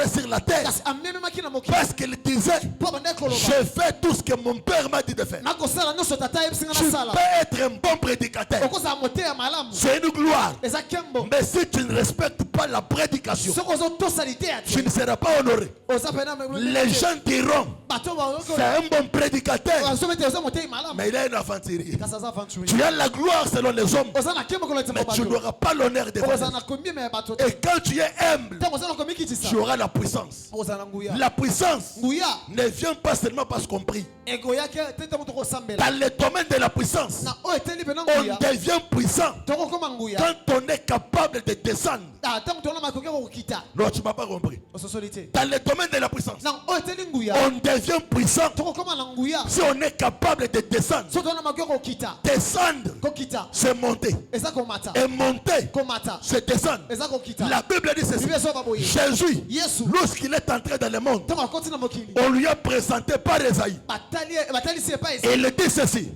sur la terre. Parce qu'il disait, je fais tout ce que mon père m'a dit de faire. Tu peux être un bon prédicateur. C'est une gloire. Mais si tu ne respectes pas la prédication, tu ne seras pas honoré. Les gens diront, c'est un bon prédicateur, mais il a une aventurerie. Tu as la gloire selon les hommes, mais tu n'auras pas l'honneur des hommes. Et quand tu es humble, tu auras la puissance. La puissance ne vient pas seulement parce qu'on prie. Dans le domaine de la puissance, on devient puissant quand on est capable de descendre. Non, tu ne m'as pas compris. Dans le domaine de la puissance, on devient puissant si on est capable de descendre. Descendre, c'est monter. Et monter, c'est descendre. La Bible dit ceci. Jésus, lorsqu'il est entré dans le monde, on lui a présenté par Esaïe. Et il dit ceci.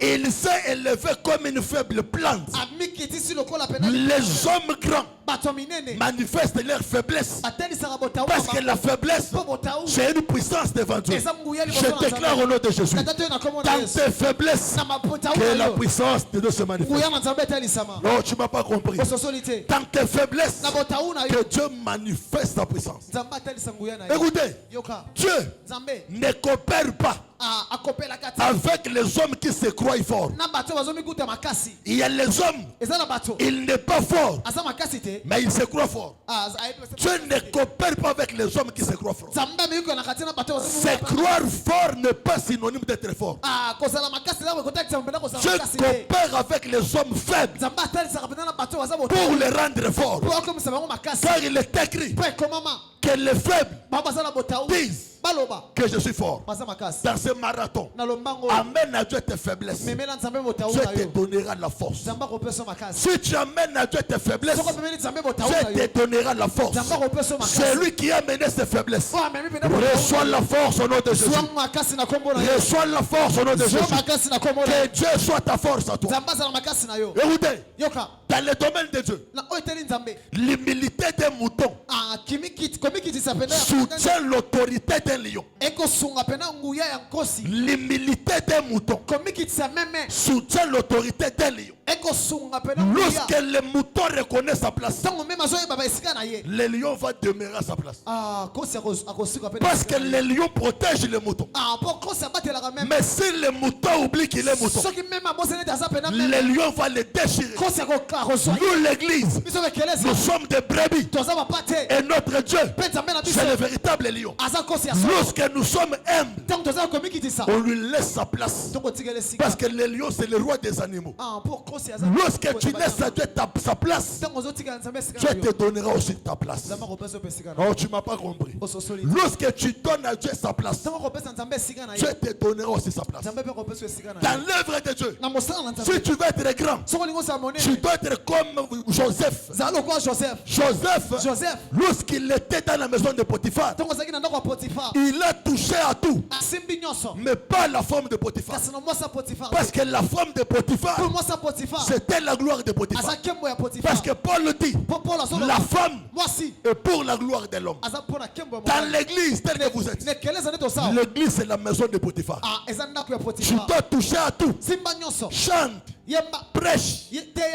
Il s'est élevé comme une faible plante. Les hommes grands manifestent leur faiblesse. Parce que la faiblesse, c'est une puissance devant Dieu. Je déclare au nom de Jésus, dans tes faiblesses, que la puissance de Dieu se manifeste. Non, tu ne m'as pas compris. Dans tes faiblesses, que Dieu manifeste sa puissance. Écoutez, Dieu ne coopère pas avec les hommes qui se croient forts. Il y a les hommes, il n'est pas fort, mais il se croit fort. Dieu ne coopère pas avec les hommes qui se croient forts. Se croire fort n'est pas synonyme d'être fort. Dieu coopère avec les hommes faibles pour les rendre forts. Car il est écrit que les faibles disent que je suis fort. Dans ce marathon, amène à Dieu tes faiblesses. Dieu te donnera la force. Si tu amènes à Dieu tes faiblesses, Dieu te donnera la force. Celui qui a mené ses faiblesses, reçoit la force au nom de Jésus. Reçois la force au nom de Jésus. Que Dieu soit ta force à toi. Écoutez, dans le domaine de Dieu, l'humilité des moutons soutient l'autorité des lions. L'humilité des moutons soutient l'autorité des lions. Lorsque le mouton reconnaît sa place, le lion va demeurer à sa place. Parce que le lion protège le mouton. Mais si le mouton oublie qu'il est mouton, le lion va le déchirer. Nous, l'église, nous sommes des brebis. Et notre Dieu, c'est le véritable lion. Lorsque nous sommes humbles, on lui laisse sa place. Parce que le lion, c'est le roi des animaux. Lorsque tu laisses à Dieu sa place, Dieu te donnera aussi ta place. Oh, tu ne m'as pas compris. Lorsque tu donnes à Dieu sa place, Dieu te donnera aussi sa place. Dans l'œuvre de Dieu, si tu veux être grand, tu dois être comme Joseph. Joseph, lorsqu'il était dans la maison de Potiphar, il a touché à tout, mais pas la femme de Potiphar. Parce que la femme de Potiphar, c'était la gloire de Potiphar. Parce que Paul dit, la femme est pour la gloire de l'homme. Dans l'église telle que vous êtes, l'église c'est la maison de Potiphar. Tu dois toucher à tout. Chante, prêche,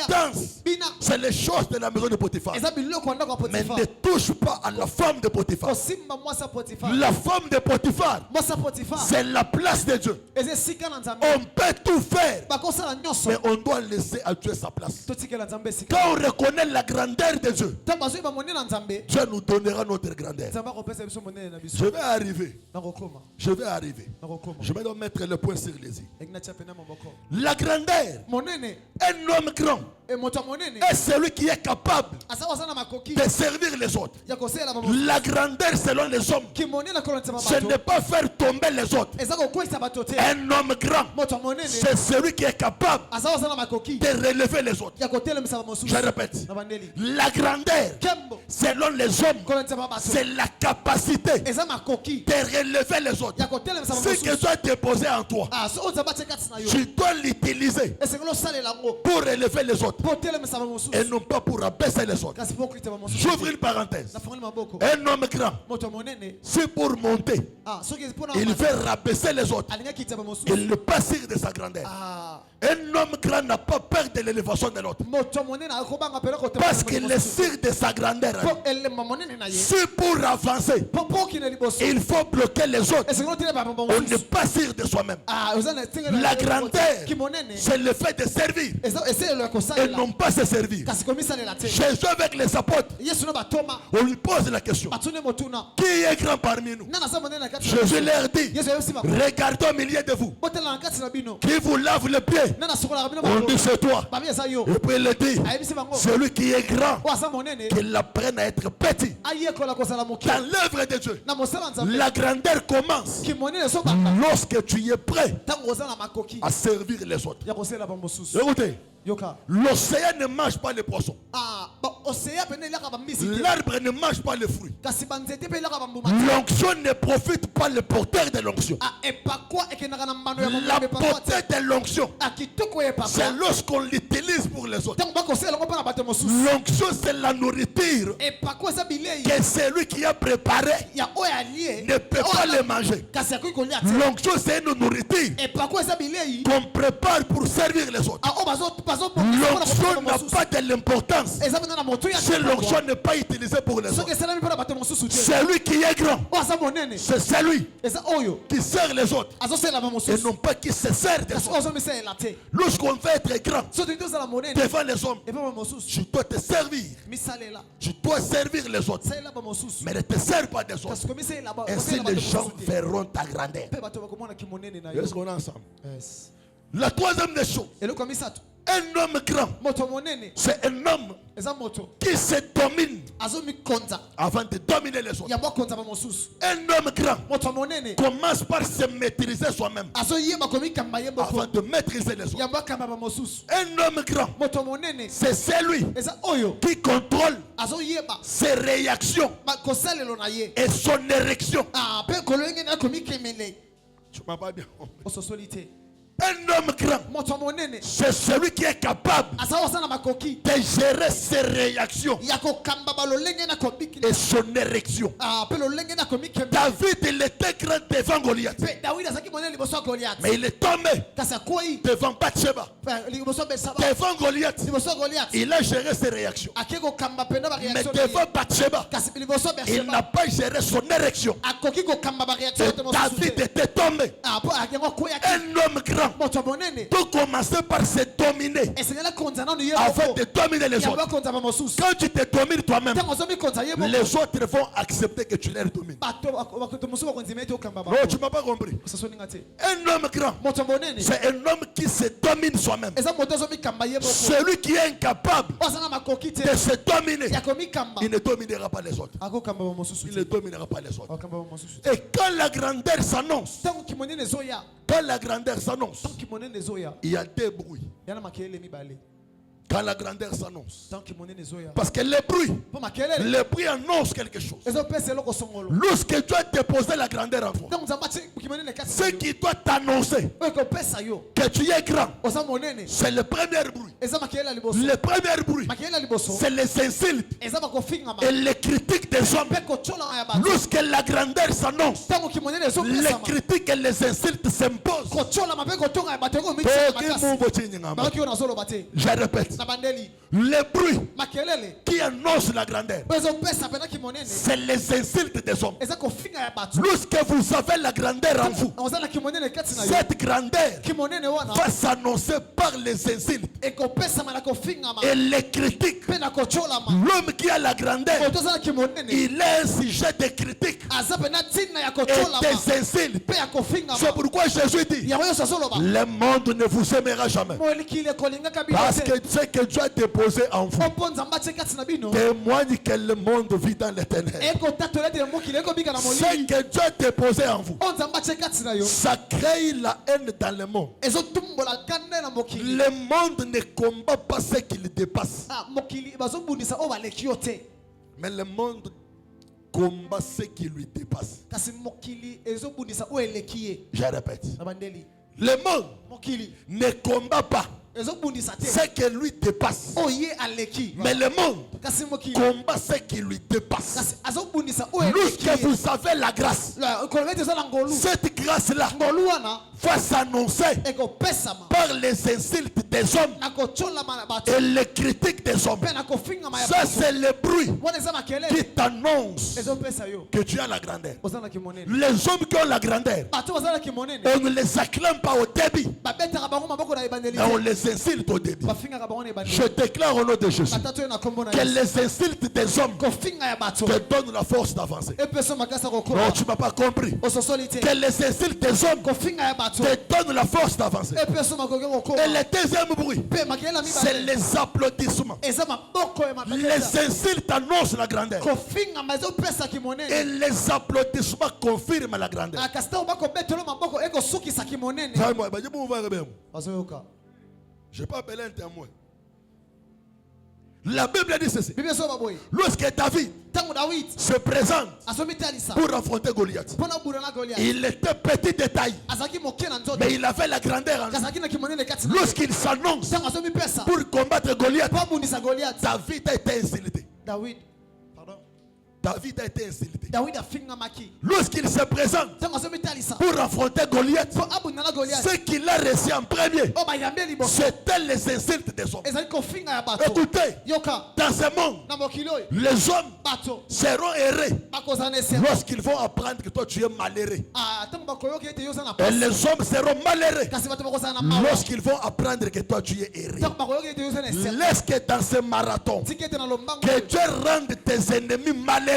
danse. C'est les choses de la maison de Potiphar. Mais ne touche pas à la femme de Potiphar. La femme de Potiphar, c'est la place de Dieu. On peut tout faire, mais on doit laisser à Dieu sa place. Quand on reconnaît la grandeur de Dieu, Dieu nous donnera notre grandeur. Je vais arriver. Je vais donc mettre le point sur les i. La grandeur, un homme grand est celui qui est capable de servir les autres. La grandeur selon les hommes, ce n'est pas faire tomber les autres. Un homme grand, c'est celui qui est capable de relever les autres. Je répète, la grandeur selon les hommes, c'est la capacité de relever les autres. Ce que Dieu a déposé en toi, tu dois l'utiliser pour élever les autres et non pas pour abaisser les autres. J'ouvre une parenthèse. Un homme grand, c'est pour monter, il veut rabaisser les autres. Il ne pas sûr de sa grandeur. Un homme grand n'a pas peur de l'élévation de l'autre. Parce qu'il est sûr de sa grandeur. C'est pour avancer. Il faut bloquer les autres. On n'est pas sûr de soi-même. La grandeur, c'est le fait de servir et non pas se servir. Jésus avec les apôtres, on lui pose la question: qui est grand parmi nous? Jésus leur dit: regardez au milieu de vous, qui vous lave les pieds? On dit: c'est toi. Et puis il dit: celui qui est grand, qu'il apprenne à être petit. Dans l'œuvre de Dieu, la grandeur commence lorsque tu es prêt à servir les autres. Écoutez, l'océan ne mange pas les poissons. L'arbre ne mange pas les fruits. L'onction ne profite pas le porteur de l'onction. La beauté de l'onction, c'est lorsqu'on l'utilise pour les autres. L'onction, c'est la nourriture que celui qui a préparé ne peut pas le manger. L'onction, c'est une nourriture qu'on prépare pour servir les autres. L'onction n'a pas de l'importance si l'onction n'est pas utilisée pour les autres. Celui qui est grand, c'est celui qui sert les autres et non pas qui se sert des autres. Lorsqu'on veut être grand devant les hommes, tu dois te servir. Tu dois servir les autres, mais ne te sers pas des autres. Ainsi les gens verront ta grandeur. Est-ce qu'on est ensemble? La troisième des choses, un homme grand, c'est un homme qui se domine avant de dominer les autres. Un homme grand commence par se maîtriser soi-même avant de maîtriser les autres. Un homme grand, c'est celui qui contrôle ses réactions et son érection. Tu m'as pas bien compris. Un homme grand, c'est celui qui est capable de gérer ses réactions et son érection. David, il était grand devant Goliath, mais il est tombé devant Bathsheba. Devant Goliath, il a géré ses réactions, mais devant Bathsheba, il n'a pas géré son érection. Et David était tombé. Un homme grand tout commencer par se dominer avant de dominer les autres. Quand tu te domines toi-même, les autres vont accepter que tu les domines. Non, tu ne m'as pas compris. Un homme grand, c'est un homme qui se domine soi-même. Celui qui est incapable de se dominer, il ne dominera pas les autres. Il ne dominera pas les autres. Et quand la grandeur s'annonce, il y a des bruits. Quand la grandeur s'annonce, parce que les bruits annoncent quelque chose. Lorsque tu as déposé la grandeur en toi, ce qui doit t'annoncer que tu es grand, c'est le premier bruit. Le premier bruit, c'est les insultes et les critiques des hommes. Lorsque la grandeur s'annonce, les critiques et les insultes s'imposent. Je répète, les bruits qui annoncent la grandeur, c'est les insultes des hommes. Lorsque vous avez la grandeur en vous, cette grandeur va s'annoncer par les insultes et les critiques. L'homme qui a la grandeur, il est un sujet de critiques et des insultes. C'est pourquoi Jésus dit: le monde ne vous aimera jamais, parce que ce que Dieu a déposé en vous témoigne que le monde vit dans les ténèbres. Ce que Dieu a déposé en vous, ça crée la haine dans le monde. Le monde ne combat pas ce qu'il dépasse, mais le monde combat ce qui lui dépasse. Je répète, le monde ne combat pas ce qui lui dépasse. Mais le monde combat ce qui lui dépasse. Lorsque vous avez la grâce, cette grâce-là va s'annoncer par les insultes des hommes et les critiques des hommes. Ça, c'est le bruit qui t'annonce que tu as la grandeur. Les hommes qui ont la grandeur, on ne les acclame pas au début, mais on les insulte au début. Je déclare au nom de Jésus que les insultes des hommes te donnent la force d'avancer. Non, tu ne m'as pas compris. Que les insultes des hommes te donnent la force d'avancer. Et le deuxième bruit, c'est les applaudissements. Les insultes annoncent la grandeur. Et les applaudissements confirment la grandeur. Je peux appeler un témoin. La Bible dit ceci. Lorsque David se présente pour affronter Goliath, il était petit de taille, mais il avait la grandeur. Lorsqu'il s'annonce pour combattre Goliath, David a été insulté. David a été insulté. Lorsqu'il se présente pour affronter Goliath, ce qu'il a reçu en premier, c'était les insultes des hommes. Écoutez, dans ce monde, les hommes seront errés lorsqu'ils vont apprendre que toi tu es malheureux. Et les hommes seront malheureux lorsqu'ils vont apprendre que toi tu es erré. Laisse que dans ce marathon, que Dieu rende tes ennemis malheureux.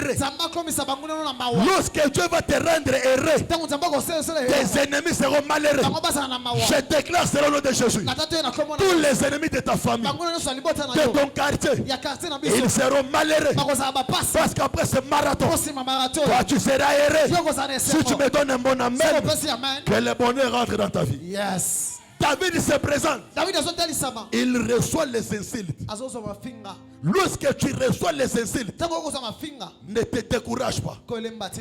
Lorsque Dieu va te rendre heureux, tes ennemis seront malheureux. Je déclare selon le nom de Jésus, tous les ennemis de ta famille, de ton quartier, ils seront malheureux. Parce qu'après ce marathon, toi tu seras heureux. Si tu me donnes un bon amen, que le bonheur rentre dans ta vie. Yes. David se présente. Il reçoit les insultes. Lorsque tu reçois les insultes, ne te décourage pas.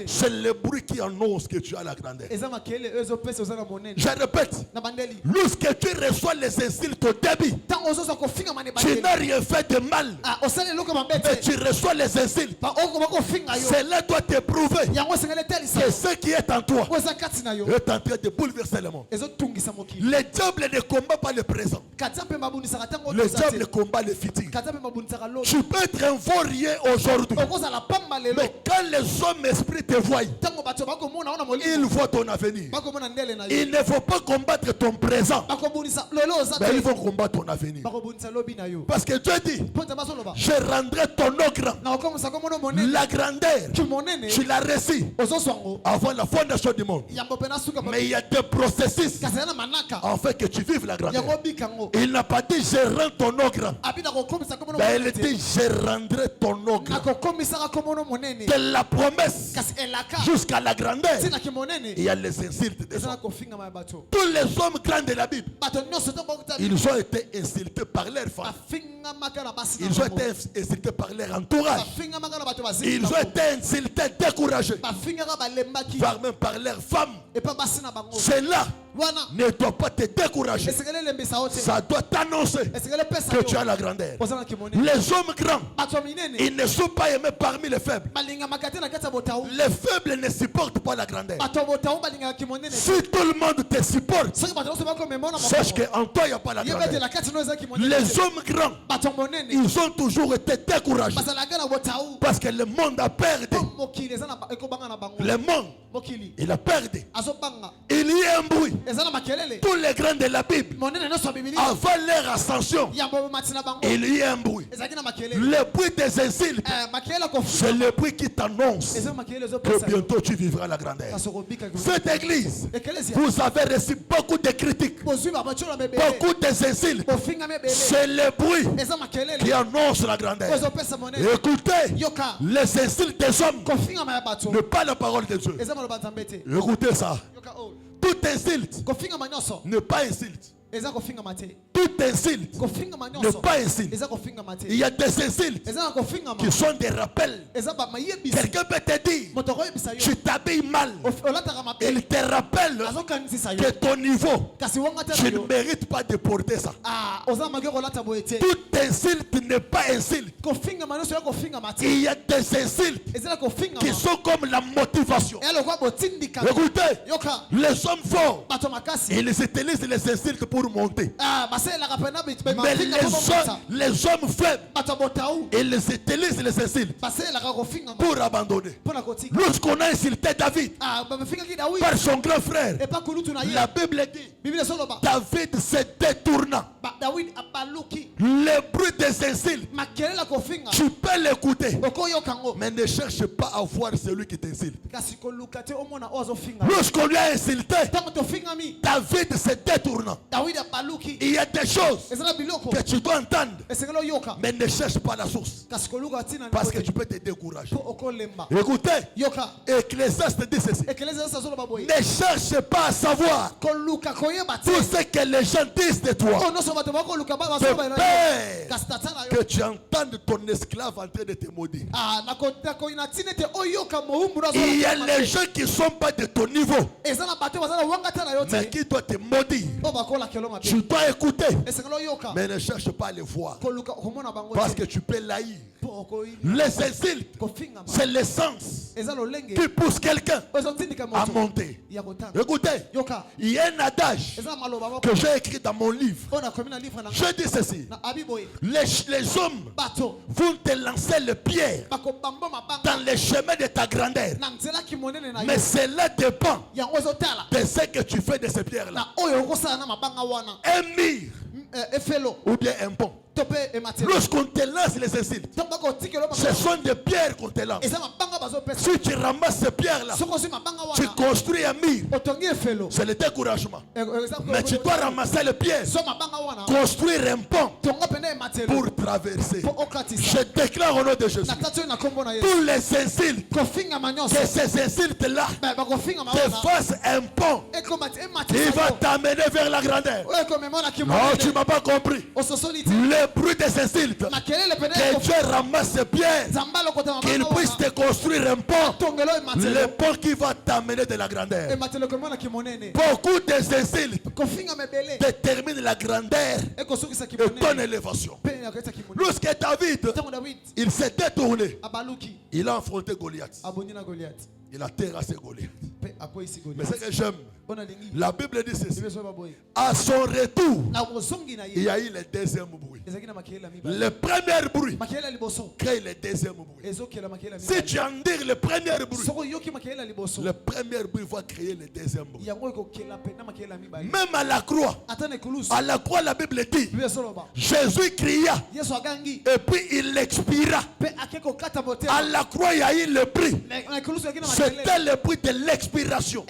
C'est le bruit qui annonce que tu as la grandeur. Je répète, lorsque tu reçois les insultes au début, tu n'as rien fait de mal, mais tu reçois les insultes. Cela doit te prouver que ce qui est en toi est en train de bouleverser le monde. Le diable ne combat pas le présent. Le diable combat le futur. Tu peux être un vaurien aujourd'hui, mais quand les hommes esprits te voient, ils voient ton avenir. Il ne faut pas combattre ton présent, mais ils vont combattre ton avenir. Parce que Dieu dit, je rendrai ton nom grand. La grandeur, tu l'as reçue avant la fondation du monde. Mais il y a des processus afin que tu vives la grandeur. Il n'a pas dit je rends ton nom grand, mais il dit je rendrai ton nom grand. De la promesse jusqu'à la grandeur, il y a les insultes des hommes. Tous les hommes grands de la Bible, ils ont été insultés par leurs femmes. Ils ont été insultés par leur entourage. Ils ont été insultés, découragés, voire même par leurs femmes. Cela ne doit pas te décourager. Ça doit t'annoncer que tu as la grandeur. Les hommes grands, ils ne sont pas aimés parmi les faibles. Les faibles ne supportent pas la grandeur. Si tout le monde te supporte, sache qu'en toi il n'y a pas la grandeur. Les hommes grands, ils ont toujours été découragés parce que le monde a perdu. Le monde, il a perdu. Il y a un bruit. Tous les grands de la Bible, avant leur ascension, il y a un bruit. Le bruit des insultes, c'est le bruit qui t'annonce que bientôt tu vivras la grandeur. Cette église, vous avez reçu beaucoup de critiques, beaucoup d'insultes. C'est le bruit qui annonce la grandeur. Écoutez, les insultes des hommes ne pas la parole de Dieu. Écoutez ça. Tout insulte ne pas insulte. Tout insulte ne pas insulte. Il y a des insultes qui sont des rappels. Quelqu'un peut te dire tu t'habilles mal. Il te rappelle que ton niveau, tu ne mérites pas de porter ça. Toute insulte n'est pas insulte. Il y a des insultes qui sont comme la motivation. Écoutez, les hommes forts, ils utilisent les insultes pour monter. Mais les hommes faibles, ils utilisent les insultes pour abandonner. Lorsqu'on a insulté David par son grand frère, la Bible dit David se détourna. Le bruit des insultes, tu peux l'écouter, mais ne cherche pas à voir celui qui t'insulte. Lorsqu'on lui a insulté, David se détourna. Il y a des choses que tu dois entendre, mais ne cherche pas la source, parce que tu peux te décourager. Écoutez, Ecclésiaste dit ceci: ne cherche pas à savoir tout ce que les gens disent de toi, de peur que tu entendes ton esclave en train de te maudire. Il y a les gens qui ne sont pas de ton niveau, mais qui doivent te maudire. Tu dois écouter, mais ne cherche pas à les voir, parce que tu peux l'haïr. Les insultes, c'est l'essence qui pousse quelqu'un à monter. Écoutez, il y a un adage que j'ai écrit dans mon livre. Je dis ceci: les hommes vont te lancer le pierre dans les chemins de ta grandeur, mais cela dépend de ce que tu fais de ces pierres-là. Un mur ou bien un pont. Lorsqu'on te lance les insultes, ce sont des pierres qu'on te lance. Si tu ramasses ces pierres-là, tu construis un mur. C'est le découragement. Mais tu dois ramasser les pierres, construire un pont pour traverser. Je déclare au nom de Jésus, tous les insultes, que ces insultes-là te fassent un pont qui va t'amener vers la grandeur. Non, tu ne m'as pas compris. Le bruit des insultes, que Dieu ramasse ses pierres, qu'il puisse te construire un pont, le pont qui va t'amener de la grandeur. Beaucoup des insultes déterminent la grandeur et ton élévation. Lorsque David, il s'est détourné, il a affronté Goliath. Il a terrassé Goliath. Mais ce que j'aime, la Bible dit ceci: à son retour, il y a eu le deuxième bruit. Le premier bruit crée le deuxième bruit. Si tu endures le premier bruit, le premier bruit va créer le deuxième bruit. Même à la croix, la Bible dit, Jésus cria et puis il expira. À la croix, il y a eu le bruit. C'était le bruit de l'expiration.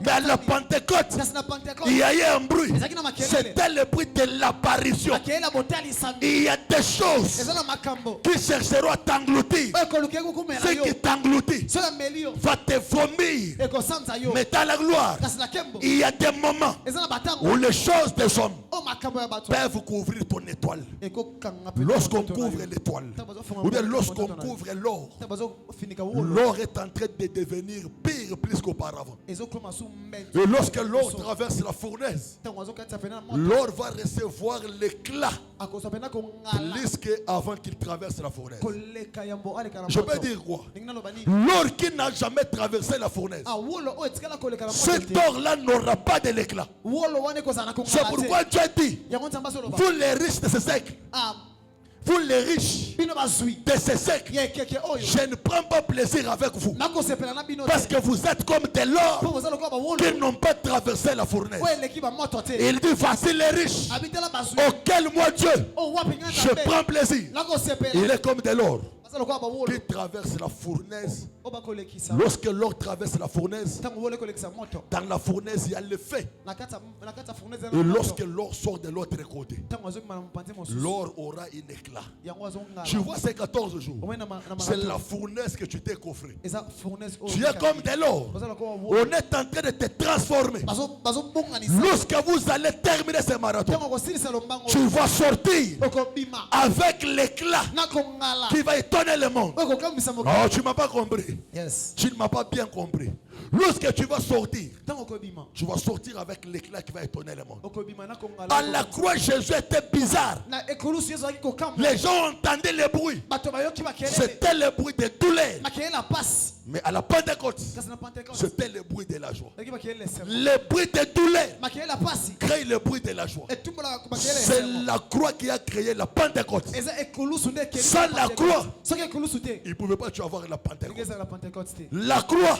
Mais à la Pentecôte, il y a eu un bruit. C'était le bruit de l'apparition. Il y a des choses qui chercheront à t'engloutir. Ce qui t'engloutit va te vomir. Mais dans la gloire, il y a des moments où les choses des hommes peuvent couvrir ton étoile. Lorsqu'on couvre l'étoile, ou bien lorsqu'on couvre l'or, l'or est en train de devenir pire plus qu'auparavant. Et lorsque l'or traverse la fournaise, l'or va recevoir l'éclat plus qu'avant qu'il traverse la fournaise. Je peux dire quoi? L'or qui n'a jamais traversé la fournaise, cet or-là n'aura pas de l'éclat. C'est pourquoi Dieu dit, vous les riches de ce siècle, vous les riches de ce siècle, je ne prends pas plaisir avec vous, parce que vous êtes comme de l'or qui n'ont pas traversé la fournaise. Il dit, voici les riches auxquels moi Dieu je prends plaisir. Il est comme de l'or qui traverse la fournaise. Lorsque l'or traverse la fournaise, dans la fournaise il y a le feu. Et lorsque l'or sort de l'autre côté, l'or aura un éclat. Tu vois ces 14 jours, c'est la fournaise que tu t'es coffré. Tu es comme de l'or. On est en train de te transformer. Lorsque vous allez terminer ce marathon, tu vas sortir avec l'éclat qui va étonner le monde. Oh, tu ne m'as pas compris. Yes. Tu ne m'as pas bien compris. Lorsque tu vas sortir, tu vas sortir avec l'éclat qui va étonner le monde. À la croix, Jésus était bizarre. Les gens entendaient le bruit. C'était le bruit de douleur. Mais à la Pentecôte, c'était le bruit de la joie. Le bruit de douleur crée le bruit de la joie. C'est la croix qui a créé la Pentecôte. Sans la croix, il ne pouvait pas avoir la Pentecôte. La croix,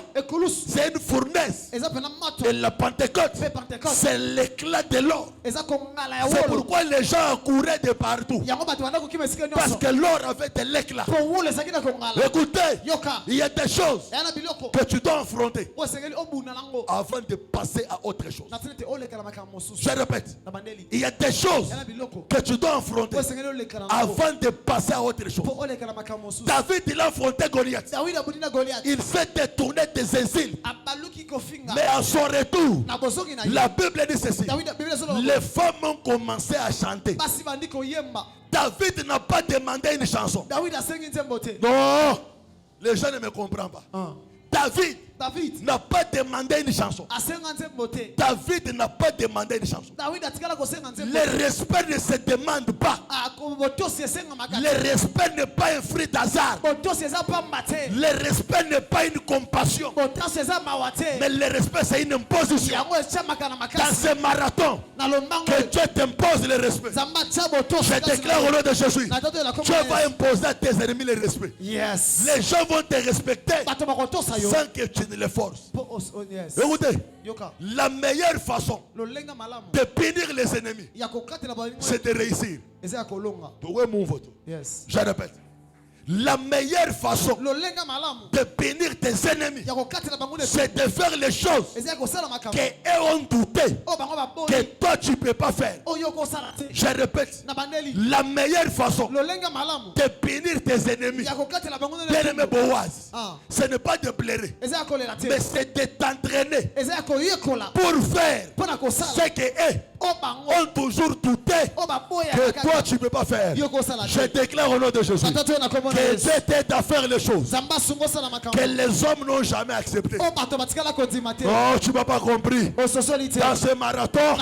c'est une fournaise. Et la Pentecôte, c'est l'éclat de l'or. C'est pourquoi les gens couraient de partout. Parce que l'or avait de l'éclat. Écoutez, il y a des choses que tu dois affronter avant de passer à autre chose. Je répète, il y a des choses que tu dois affronter avant de passer à autre chose. David, il a affronté Goliath. Il s'est détourné des exiles. Mais à son retour, la Bible dit ceci: les femmes ont commencé à chanter. David n'a pas demandé une chanson. Non, les gens ne me comprennent pas. David n'a pas demandé une chanson. David n'a pas demandé une chanson. Le respect ne se demande pas. Le respect n'est pas un fruit d'hasard. Le respect n'est pas une compassion. Mais le respect, c'est une imposition. Dans ce marathon, que Dieu t'impose le respect. Je déclare au nom de Jésus, Dieu va imposer à tes ennemis le respect. Les gens vont te respecter sans que tu ne les forces. Écoutez, la meilleure façon de punir les ennemis, c'est de réussir. Je répète, la meilleure façon de punir tes ennemis, c'est de faire les choses qu'eux ont douté, que toi tu ne peux pas faire. Je répète, la meilleure façon de punir tes ennemis, bien-aimé Boaz, ce n'est pas de blairer, mais c'est de t'entraîner pour faire ce qu'eux ont toujours douté que toi tu ne peux pas faire. Je déclare au nom de Jésus que Dieu t'aide à faire les choses que les hommes n'ont jamais acceptées. Oh, tu n'as pas compris. Dans ce marathon,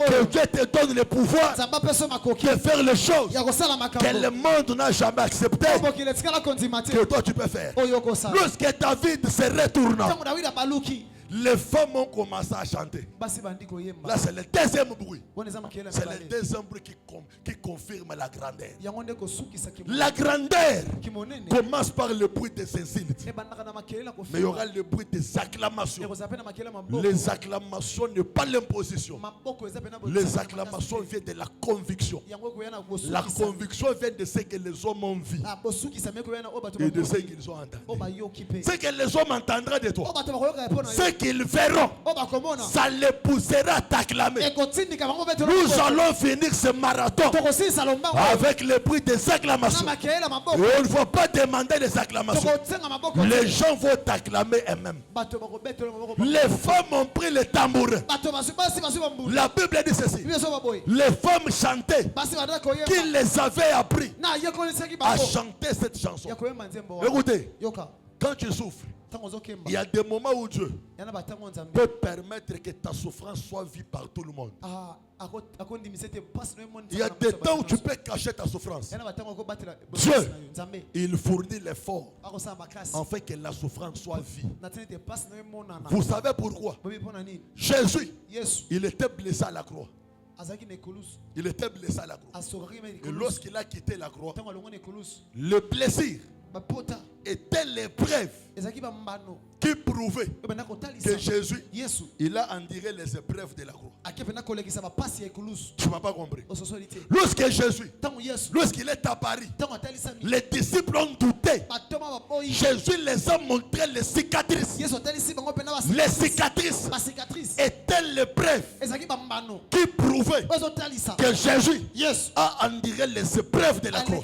que Dieu te donne le pouvoir de faire les choses que le monde n'a jamais acceptées, que toi tu peux faire. Lorsque David se retourna, les femmes ont commencé à chanter. Là, c'est le deuxième bruit. C'est le deuxième bruit qui confirme la grandeur. La grandeur commence par le bruit des insultes. Mais il y aura le bruit des acclamations. Les acclamations n'est pas l'imposition. Les acclamations viennent de la conviction. La conviction vient de ce que les hommes ont vu et de ce qu'ils ont entendu. Ce que les hommes entendront de toi, ce qu'ils verront, ça les poussera à t'acclamer. Nous allons finir ce marathon avec le bruit des acclamations. Et on ne va pas demander des acclamations. Les gens vont t'acclamer eux-mêmes. Les femmes ont pris le tambourin. La Bible dit ceci: les femmes chantaient, qui les avaient appris à chanter cette chanson. Écoutez, quand tu souffres, il y a des moments où Dieu peut permettre que ta souffrance soit vue par tout le monde. Il y a des temps où tu peux cacher ta souffrance. Dieu, il fournit l'effort afin que la souffrance soit vue. Vous savez pourquoi? Jésus, il était blessé à la croix. Il était blessé à la croix. Et lorsqu'il a quitté la croix, le plaisir était l'épreuve qui prouvait que Jésus, il a enduré les épreuves de la croix. Tu ne m'as pas compris. Lorsque Jésus, lorsqu'il est apparu, les disciples ont douté. Jésus les a montré les cicatrices. Les cicatrices étaient l'épreuve qui prouvait que Jésus a enduré les épreuves de la croix.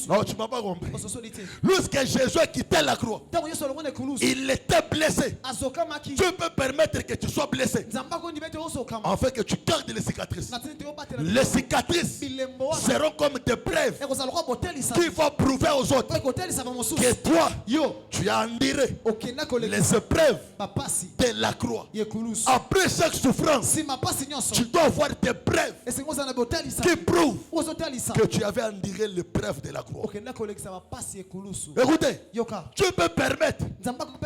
Non, tu m'as pas compris. Lorsque Jésus a quitté la croix, il était blessé. Tu peux permettre que tu sois blessé afin que tu gardes les cicatrices. Les cicatrices seront comme des preuves qui vont prouver aux autres que toi, tu as enduré les épreuves de la croix. Après chaque souffrance, tu dois avoir des preuves qui prouvent que tu avais enduré l'épreuve de la croix. Écoutez, tu peux permettre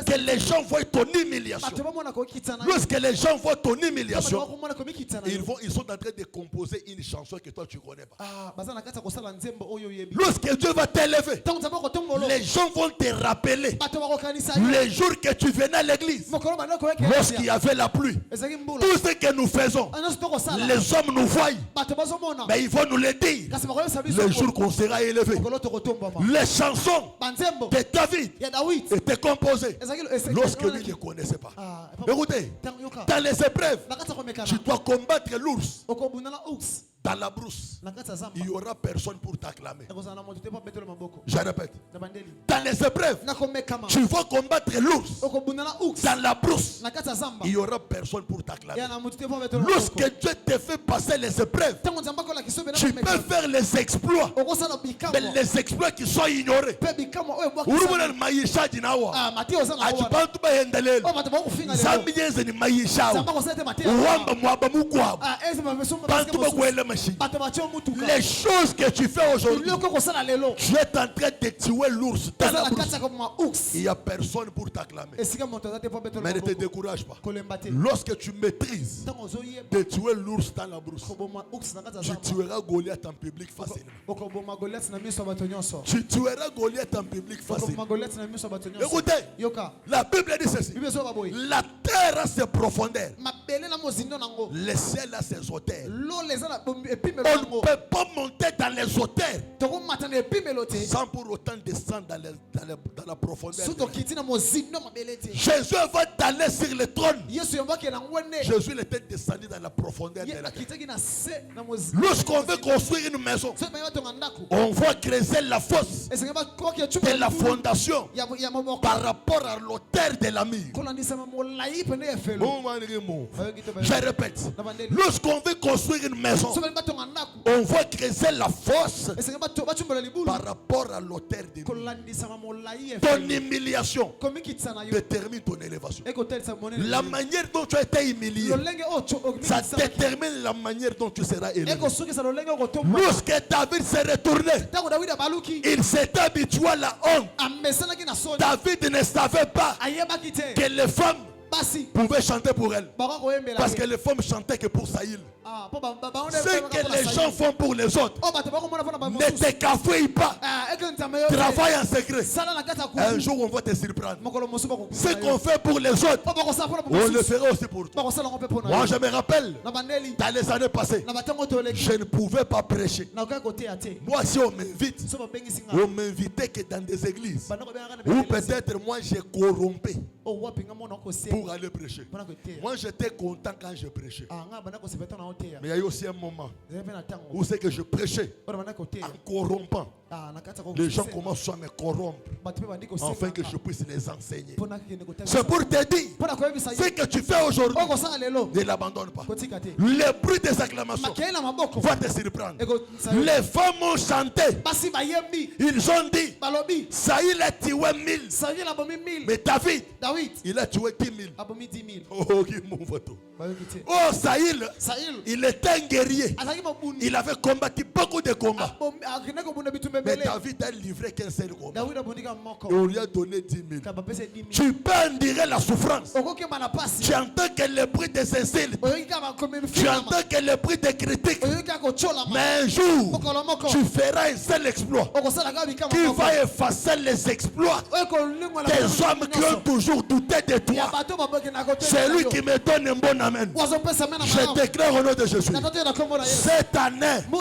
que les gens voient ton humiliation. Lorsque les gens voient ton humiliation, ils sont en train de composer une chanson que toi tu ne connais pas. Lorsque Dieu va t'élever, les gens vont te rappeler les jours que tu venais à l'église, lorsqu'il y avait la pluie. Tout ce que nous faisons, les hommes nous voient, mais ils vont nous le dire le jour qu'on sera élevé. Les chansons de David étaient composées lorsque lui ne connaissait pas. Écoutez, dans les épreuves, tu dois combattre l'ours. Dans la brousse, il n'y aura personne pour t'acclamer. Je répète. Dans les épreuves, tu vas combattre l'ours. Dans la brousse, il n'y aura personne pour t'acclamer. Lorsque Dieu te fait passer les épreuves, tu peux faire les exploits. Mais les exploits qui sont ignorés. Les choses que tu fais aujourd'hui, tu es en train de tuer l'ours dans la brousse. Il n'y a personne pour t'acclamer. Mais ne te décourage pas. Lorsque tu maîtrises de tuer l'ours dans la brousse, tu tueras Goliath en public facilement. Tu tueras Goliath en public facilement. Écoutez, la Bible dit ceci. La terre a ses profondeurs, le ciel a ses hauteurs. On ne peut pas monter dans les hauteurs sans pour autant descendre dans la profondeur. Jésus va t'aller sur le trône. Jésus était descendu dans la profondeur de la terre. Lorsqu'on veut construire une maison, on va creuser la fosse de la fondation par rapport à l'auteur de la mire. Je répète, lorsqu'on veut construire une maison, on va creuser la fosse par rapport à l'auteur de mire. Ton humiliation détermine ton élévation. La manière dont tu as été humilié, ça détermine la manière dont tu seras élevé. Lorsque David s'est retourné, il s'est habitué à la honte. David ne savait pas que les femmes pouvaient chanter pour elle, parce que les femmes chantaient que pour Saïl. Ce que les gens font pour les autres, ne te cafouille pas. Travaille en secret. Un jour on va te surprendre. Ce qu'on fait pour les autres, on le fera aussi pour toi. Moi je me rappelle, dans les années passées, je ne pouvais pas prêcher. Moi si on m'invite, on m'invitait que dans des églises où peut-être moi j'ai corrompu pour aller prêcher. Moi j'étais content quand je prêchais. Mais il y a eu aussi un moment où c'est que je prêchais en corrompant. Les gens commencent à me corrompre afin que je puisse les enseigner. C'est pour te dire, ce que tu fais aujourd'hui, ne l'abandonne pas. Le bruit des acclamations va te surprendre. Les femmes ont chanté. Ils ont dit, Saïl a tué 1000. Mais David, il a tué 10 000. Oh, Saïl, il était un guerrier. Il avait combattu beaucoup de combats. Mais David a livré qu'un seul combat. Et on lui a donné 10 000. Tu peux endurer la souffrance. Tu entends que le bruit des insultes. Tu entends que le bruit des critiques. Mais un jour, tu feras un seul exploit qui va effacer les exploits des hommes qui ont toujours douté de toi. C'est lui qui me donne un bon amen. Je déclare au nom de Jésus, cette année,